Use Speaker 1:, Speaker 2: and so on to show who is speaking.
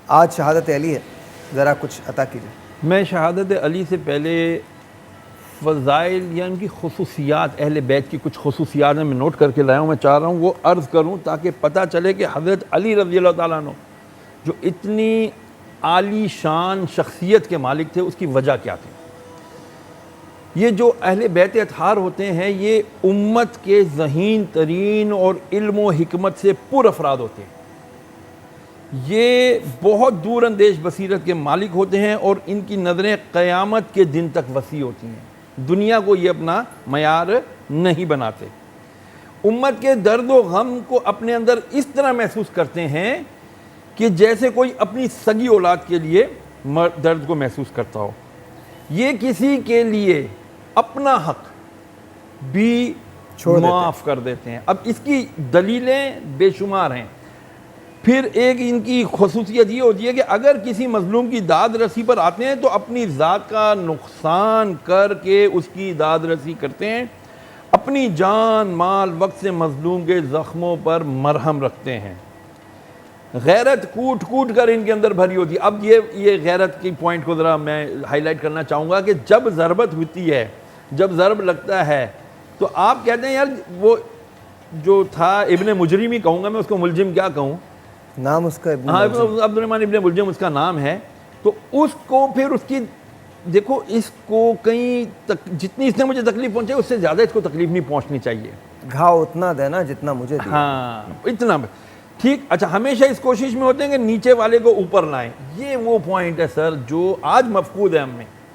Speaker 1: آج شہادت علی ہے، ذرا کچھ عطا کیجیے۔
Speaker 2: میں شہادت علی سے پہلے فضائل یا ان کی خصوصیات، اہل بیت کی کچھ خصوصیات میں نوٹ کر کے لایا ہوں، میں چاہ رہا ہوں وہ عرض کروں تاکہ پتہ چلے کہ حضرت علی رضی اللہ تعالیٰ عنہ جو اتنی عالی شان شخصیت کے مالک تھے اس کی وجہ کیا تھی۔ یہ جو اہل بیت اطہار ہوتے ہیں یہ امت کے ذہین ترین اور علم و حکمت سے پر افراد ہوتے ہیں، یہ بہت دور اندیش بصیرت کے مالک ہوتے ہیں اور ان کی نظریں قیامت کے دن تک وسیع ہوتی ہیں، دنیا کو یہ اپنا معیار نہیں بناتے، امت کے درد و غم کو اپنے اندر اس طرح محسوس کرتے ہیں کہ جیسے کوئی اپنی سگی اولاد کے لیے درد کو محسوس کرتا ہو، یہ کسی کے لیے اپنا حق بھی معاف کر دیتے ہیں۔ اب اس کی دلیلیں بے شمار ہیں۔ پھر ایک ان کی خصوصیت یہ ہوتی ہے کہ اگر کسی مظلوم کی داد رسی پر آتے ہیں تو اپنی ذات کا نقصان کر کے اس کی داد رسی کرتے ہیں، اپنی جان مال وقت سے مظلوم کے زخموں پر مرہم رکھتے ہیں، غیرت کوٹ کوٹ کر ان کے اندر بھری ہوتی ہے۔ اب یہ غیرت کی پوائنٹ کو ذرا میں ہائی لائٹ کرنا چاہوں گا کہ جب ضربت ہوتی ہے، جب ضرب لگتا ہے تو آپ کہتے ہیں یار وہ جو تھا ابن مجرم ہی کہوں گا میں اس کو، ملجم کیا کہوں،
Speaker 1: نام اس کا
Speaker 2: عبد الرحمن ابن ملجم اس کا نام ہے، تو اس کو پھر اس کی دیکھو اس کو کہیں جتنی اس نے مجھے تکلیف پہنچائی اس سے زیادہ اس کو تکلیف نہیں پہنچنی چاہیے،
Speaker 1: گھاؤ اتنا دینا جتنا مجھے دیا۔
Speaker 2: ہاں اتنا ٹھیک۔ اچھا ہمیشہ اس کوشش میں ہوتے ہیں کہ نیچے والے کو اوپر لائیں، یہ وہ پوائنٹ ہے سر جو آج مفقود ہے ہم میں۔